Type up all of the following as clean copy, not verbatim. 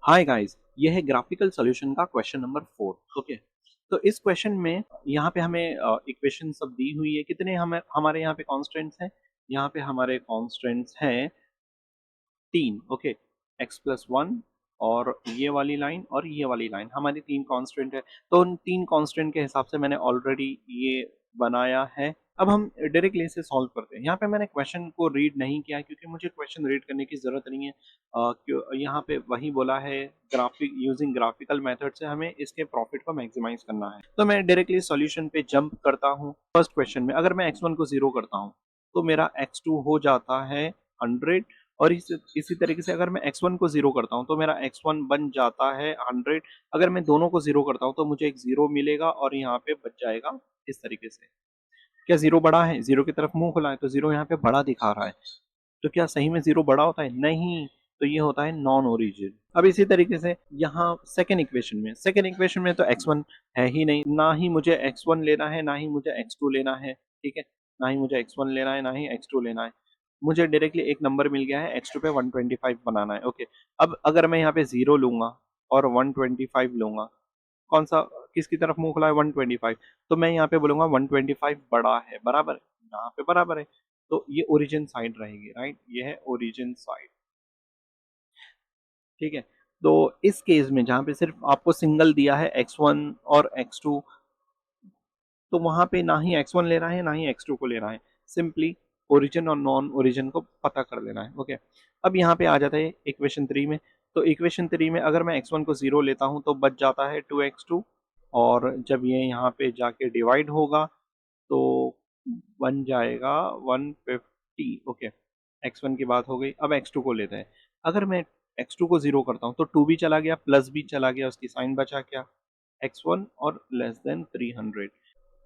Hi guys, ये है graphical solution का क्वेश्चन नंबर 4। ओके, तो इस क्वेश्चन में यहाँ पे हमें इक्वेशन सब दी हुई है। कितने हमें हमारे यहाँ पे कॉन्स्टेंट्स हैं? यहाँ पे हमारे कॉन्स्टेंट्स हैं 3। ओके, x+1 और ये वाली लाइन और ये वाली लाइन हमारी 3 कांस्टेंट है। तो उन 3 कांस्टेंट के हिसाब से मैंने ऑलरेडी ये बनाया है। अब हम डायरेक्टली इसे सॉल्व करते हैं। यहाँ पे मैंने क्वेश्चन को रीड नहीं किया क्योंकि मुझे क्वेश्चन रीड करने की ज़रूरत नहीं है। क्यों यहाँ पे वही बोला है, ग्राफिक यूजिंग ग्राफिकल मेथड से हमें इसके प्रॉफिट को मैक्सिमाइज करना है। तो मैं डायरेक्टली सॉल्यूशन पे जंप करता हूँ। फर्स्ट क्वेश्चन में अगर मैं x1 को 0 करता हूँ तो मेरा x2 हो जाता है 100। और इसी तरीके से अगर मैं x1 को 0 करता हूँ तो मेरा x1 बन जाता है 100। अगर मैं दोनों को 0 करता हूँ तो मुझे एक 0 मिलेगा और यहाँ पे बच जाएगा इस तरीके से। क्या 0 बड़ा है? 0 की तरफ मुंह खुला है तो 0 यहाँ पे बड़ा दिखा रहा है। तो क्या सही में 0 बड़ा होता है? नहीं। तो ये होता है नॉन ओरिजिन। अब इसी तरीके से यहाँ सेकेंड इक्वेशन में तो x1 है ही नहीं, ना ही मुझे x1 लेना है ना ही मुझे x2 लेना है। ठीक है, ना ही मुझे x1 लेना है ना ही x2 लेना है। मुझे डायरेक्टली एक नंबर मिल गया है, x2 पे 125 बनाना है। ओके, अब अगर मैं यहाँ पे 0 लूंगा और 125 लूंगा, कौन सा किसकी तरफ मुंह खुला है? 125। तो मैं यहाँ पे बोलूंगा 125 बड़ा है, बराबर है, यहाँ पे बराबर है। तो ये ओरिजिन साइड रहेगी, राइट? ये है ओरिजिन साइड। ठीक है, तो इस केस में जहाँ पे सिर्फ आपको सिंगल दिया है x1 और x2, तो वहां पे ना ही x1 लेना है ना ही x2 को लेना है। सिंपली ओरिजिन और नॉन ओरिजिन को पता कर लेना है। ओके, अब यहाँ पे आ जाता है इक्वेशन 3 में। तो इक्वेशन 3 में अगर मैं x1 को 0 लेता हूँ तो बच जाता है 2x2। और जब ये यहाँ पे जाके डिवाइड होगा तो बन जाएगा 150। ओके, x1 की बात हो गई। अब x2 को लेते हैं। अगर मैं x2 को 0 करता हूँ तो 2 भी चला गया, प्लस भी चला गया, उसकी साइन बचा क्या? x1 और लेस देन 300।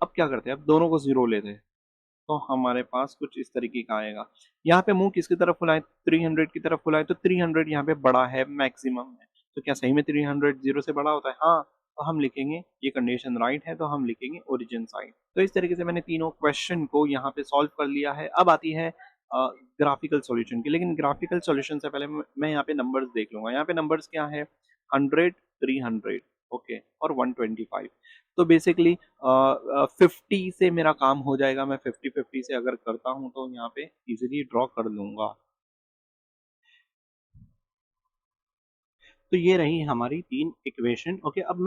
अब क्या करते हैं? अब दोनों को 0 लेते हैं तो हमारे पास कुछ इस तरीके का आएगा। यहाँ पे मुंह किसकी तरफ खुला है? 300 की तरफ खुला है। तो 300 यहाँ पे बड़ा है, मैक्सिमम है। तो क्या सही में 300 0 से बड़ा होता है? हाँ। तो हम लिखेंगे, ये कंडीशन राइट है, तो हम लिखेंगे ओरिजिन साइड। तो इस तरीके से मैंने तीनों क्वेश्चन को यहाँ पे सॉल्व कर लिया है। अब आती है ग्राफिकल सॉल्यूशन की। लेकिन ग्राफिकल सॉल्यूशन से पहले मैं यहाँ पे नंबर्स देख लूंगा। यहाँ पे नंबर्स क्या है? 100, 300, ओके, और 125। तो बेसिकली 50 से मेरा काम हो जाएगा। मैं 50-50 से अगर करता हूं तो यहाँ पे इजीली ड्रॉ कर लूंगा। तो ये रही हमारी 3 इक्वेशन। ओके, अब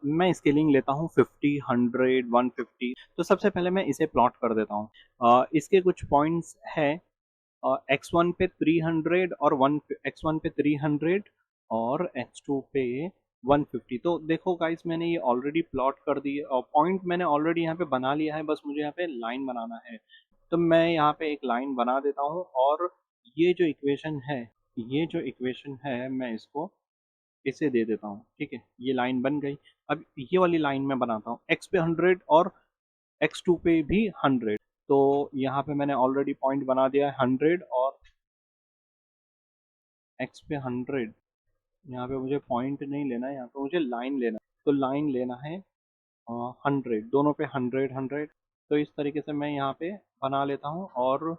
मैं स्केलिंग लेता हूँ 50, 100, 150। तो सबसे पहले मैं इसे प्लॉट कर देता हूँ। इसके कुछ पॉइंट्स है। x1 पे 300 और x1 पे 300 और x2 पे 150। तो देखो गाइस, मैंने ये ऑलरेडी प्लॉट कर दी है और पॉइंट मैंने ऑलरेडी यहाँ पे बना लिया है। बस मुझे यहाँ पे लाइन बनाना है। तो मैं यहाँ पे एक लाइन बना देता हूँ और ये जो इक्वेशन है ये जो इक्वेशन है मैं इसको इसे दे देता हूँ। ठीक है, ये लाइन बन गई। अब ये वाली लाइन मैं बनाता हूँ, x पे 100 और x2 पे भी 100। तो यहाँ पे मैंने ऑलरेडी पॉइंट बना दिया है 100 और x पे 100। यहाँ पे मुझे पॉइंट नहीं लेना है, यहाँ पे मुझे लाइन लेना है। तो लाइन लेना है 100, दोनों पे 100 100। तो इस तरीके से मैं यहाँ पे बना लेता हूँ और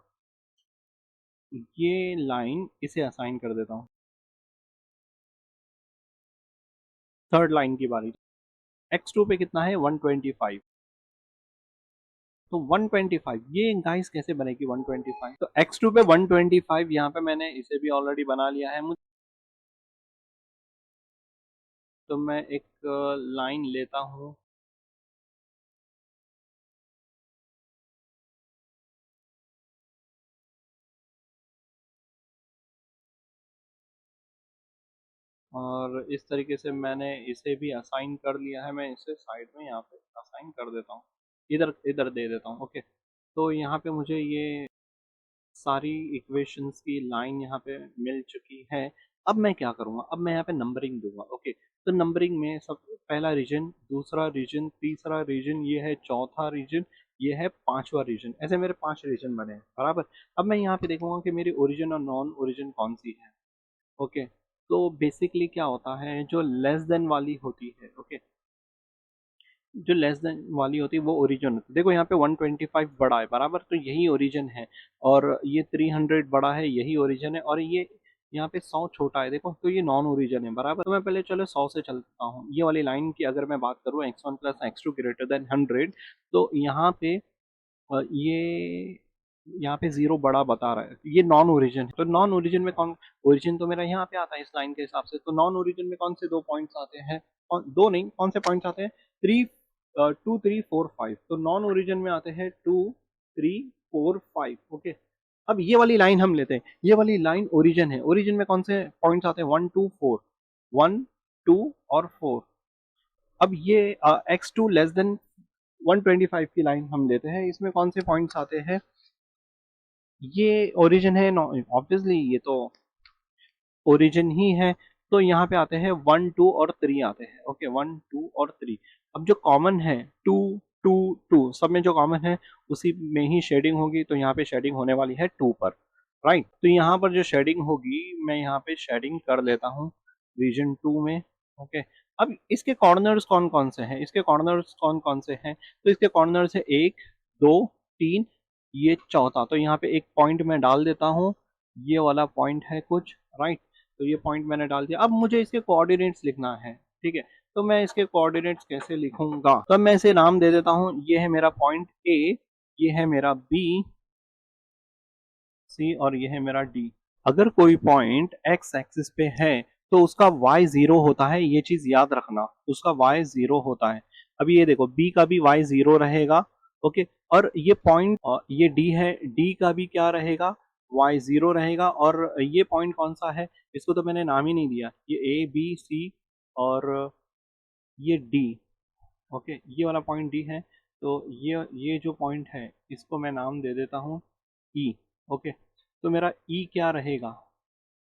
ये लाइन इसे असाइन कर देता हूँ। थर्ड लाइन की बारी। x2 पे कितना है? 125। तो 125 ये गाइस कैसे बनेगी 125? तो x2 पे 125, यहाँ पे मैंने इसे भी ऑलरेडी बना लिया है। मुझे तो मैं एक लाइन लेता हूँ और इस तरीके से मैंने इसे भी असाइन कर लिया है। मैं इसे साइड में यहाँ पे असाइन कर देता हूँ, इधर इधर दे देता हूँ। ओके, तो यहाँ पे मुझे ये सारी इक्वेशंस की लाइन यहाँ पे मिल चुकी है। अब मैं क्या करूँगा? अब मैं यहाँ पे नंबरिंग दूंगा। ओके, तो नंबरिंग में सब पहला रीजन, दूसरा रीजन, तीसरा रीजन, ये है चौथा रीजन, ये है पांचवा रीजन। ऐसे मेरे 5 रीजन बने हैं, बराबर। अब मैं यहाँ पे देखूंगा कि मेरी ओरिजिन और नॉन ओरिजिन कौन सी है। ओके, तो बेसिकली क्या होता है, जो लेस देन वाली होती है, ओके, जो लेस देन वाली होती है वो ओरिजिन होती है। देखो यहाँ पे 125 बड़ा है, बराबर, तो यही ओरिजिन है। और ये 300 बड़ा है, यही ओरिजिन है। और ये यहाँ पे 100 छोटा है देखो, तो ये नॉन ओरिजिन है बराबर। तो मैं पहले चलो 100 से चलता हूँ। ये वाली लाइन की अगर मैं बात करूँ x1 plus x2 greater than 100, तो यहाँ पे ये यहाँ पे जीरो बड़ा बता रहा है, ये नॉन ओरिजिन है। तो नॉन ओरिजिन में कौन, ओरिजिन तो मेरा यहाँ पे आता है इस लाइन के हिसाब से, तो नॉन ओरिजिन में कौन से दो पॉइंट्स आते हैं, दो नहीं, कौन से पॉइंट्स आते हैं, 3 2 3 4 5। तो नॉन ओरिजिन में आते हैं 2 3 4 5। ओके, अब ये वाली लाइन हम लेते हैं, ये वाली लाइन ओरिजिन है। ओरिजिन में कौन से पॉइंट्स आते हैं, 1 2 4, 1 2 और 4। अब ये x2 लेस देन 125 की लाइन हम लेते हैं, इसमें कौन से पॉइंट्स आते हैं, ये ओरिजिन है, ऑब्वियसली ये तो ओरिजिन ही है। तो यहाँ पे आते हैं 1 2 और 3 आते हैं। ओके, 1 2 और 3। अब जो कॉमन है 2 2 2, सब में जो कॉमन है उसी में ही शेडिंग होगी, तो यहाँ पे शेडिंग होने वाली है 2 पर, राइट। तो यहाँ पर जो शेडिंग होगी, मैं यहाँ पे शेडिंग कर लेता हूँ रीजन 2 में। ओके, अब इसके कॉर्नर्स कौन कौन से हैं, इसके कॉर्नर्स कौन कौन से हैं, तो इसके कॉर्नर्स है 1 2 3, ये चौथा। तो यहाँ पे एक पॉइंट मैं डाल देता हूँ, ये वाला पॉइंट है कुछ, राइट। तो ये पॉइंट मैंने डाल दिया। अब मुझे इसके कोऑर्डिनेट्स लिखना है, ठीक है। तो मैं इसके कोऑर्डिनेट्स कैसे लिखूंगा, तो मैं इसे नाम दे देता हूँ, ये है मेरा पॉइंट ए, ये है मेरा बी सी, और ये है मेरा डी। अगर कोई पॉइंट एक्स एक्सिस पे है तो उसका y जीरो होता है, ये चीज याद रखना, उसका y जीरो होता है। अभी ये देखो, b का भी y जीरो रहेगा। ओके, और ये पॉइंट, ये d है, d का भी क्या रहेगा, y जीरो रहेगा। और ये पॉइंट कौन सा है, इसको तो मैंने नाम ही नहीं दिया, ये a b c और ये d। ओके, ये वाला पॉइंट d है। तो ये जो पॉइंट है इसको मैं नाम दे देता हूँ e। ओके, तो मेरा e क्या रहेगा,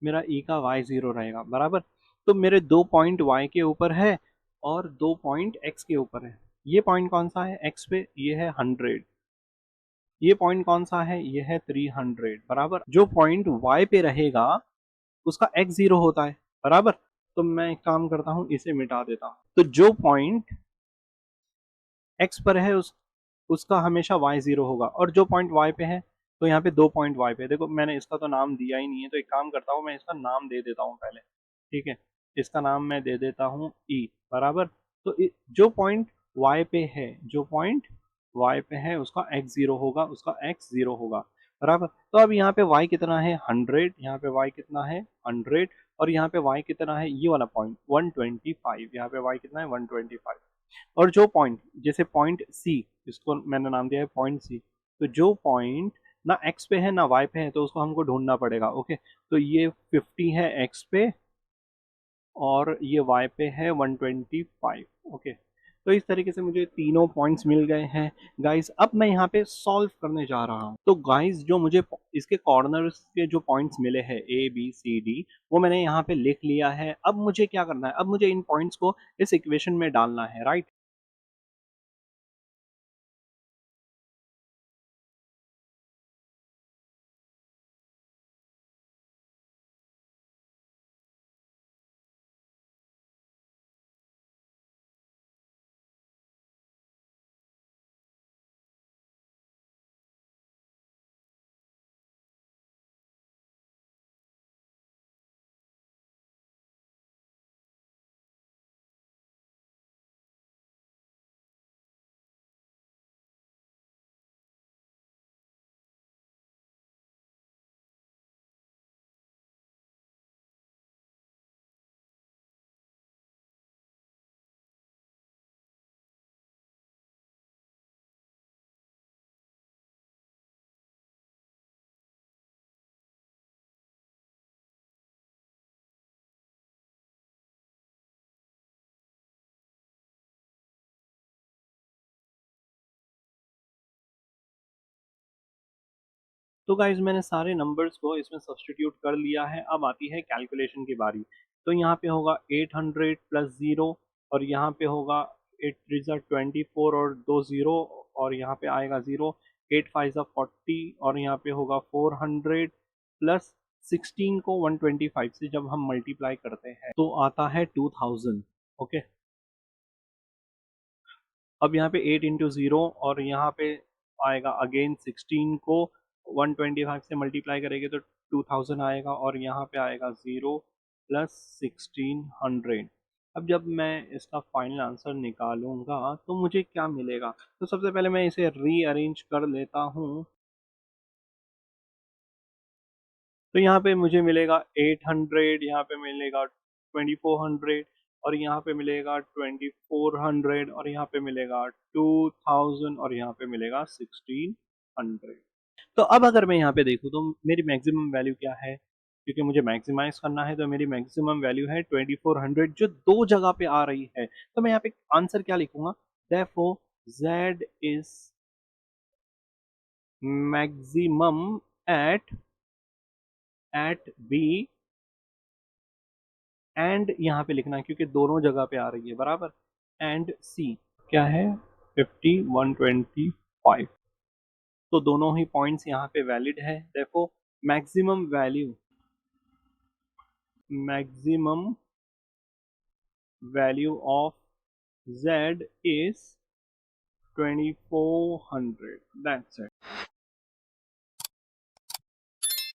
मेरा e का y जीरो रहेगा बराबर। तो मेरे दो पॉइंट y के ऊपर है और दो पॉइंट x के ऊपर है। ये पॉइंट कौन सा है x पे, ये है 100। ये पॉइंट कौन सा है, ये है 300 बराबर। जो पॉइंट y पे रहेगा उसका x जीरो होता है बराबर। तो मैं एक काम करता हूँ, इसे मिटा देता हूँ। तो जो पॉइंट x पर है उसका हमेशा y जीरो होगा, और जो पॉइंट y पे है, तो यहाँ पे दो पॉइंट y पे है। देखो मैंने इसका तो नाम दिया ही नहीं है, तो एक काम करता हूँ, मैं इसका नाम दे देता हूँ पहले, ठीक है। इसका नाम मैं दे देता हूँ e बराबर। तो जो पॉइंट y पे है, जो पॉइंट y पे है उसका x जीरो होगा, उसका x जीरो होगा बराबर। तो अब यहाँ पे y कितना है 100, यहाँ पे y कितना है 100, और यहाँ पे y कितना है, ये वाला पॉइंट 125, यहाँ पे y कितना है 125। और जो पॉइंट, जैसे पॉइंट सी, इसको मैंने नाम दिया है पॉइंट सी, तो जो पॉइंट ना एक्स पे है ना वाई पे है, तो उसको हमको ढूंढना पड़ेगा। ओके, तो ये 50 है एक्स पे और ये वाई पे है 125। ओके, तो इस तरीके से मुझे तीनों पॉइंट्स मिल गए हैं गाइस। अब मैं यहाँ पे सॉल्व करने जा रहा हूँ। तो गाइस जो मुझे इसके कॉर्नर्स के जो पॉइंट्स मिले हैं ए बी सी डी, वो मैंने यहाँ पे लिख लिया है। अब मुझे क्या करना है, अब मुझे इन पॉइंट्स को इस इक्वेशन में डालना है, राइट। तो गाइज मैंने सारे नंबर्स को इसमें सब्सटीट्यूट कर लिया है। अब आती है कैलकुलेशन की बारी। तो यहाँ पे होगा 800 प्लस ज़ीरो, और यहाँ पे होगा 8 3 ज़ा 24 और दो ज़ीरो, और यहाँ पे आएगा ज़ीरो, 8 5 ज़ा 40, और यहाँ पे होगा 400 प्लस 16 को 125 से जब हम मल्टीप्लाई करते हैं तो आता है 2000। ओके, अब यहाँ पे 8 इंटू ज़ीरो, और यहाँ पे आएगा अगेन 16 को 125 से मल्टीप्लाई करेंगे तो 2000 आएगा और यहाँ पे आएगा 0 प्लस 1600। अब जब मैं इसका फाइनल आंसर निकालूंगा तो मुझे क्या मिलेगा? तो सबसे पहले मैं इसे रीअरेंज कर लेता हूँ। तो यहाँ पे मुझे मिलेगा 800, यहाँ पे मिलेगा 2400 और यहाँ पे मिलेगा 2400 और यहाँ पे मिलेगा 2000 और यहाँ पे मिलेगा 1600। तो अब अगर मैं यहाँ पे देखूँ तो मेरी मैक्सिमम वैल्यू क्या है? क्योंकि मुझे मैक्सिमाइज करना है तो मेरी मैक्सिमम वैल्यू है 2400 जो दो जगह पे आ रही है। तो मैं यहाँ पे आंसर क्या लिखूंगा? Therefore Z is maximum at B and यहाँ पे लिखना है क्योंकि दोनों जगह पे आ रही है बराबर। एंड सी क्या है? 50 125। तो दोनों ही पॉइंट्स यहाँ पे वैलिड है। देखो maximum value of Z is 2400। That's it.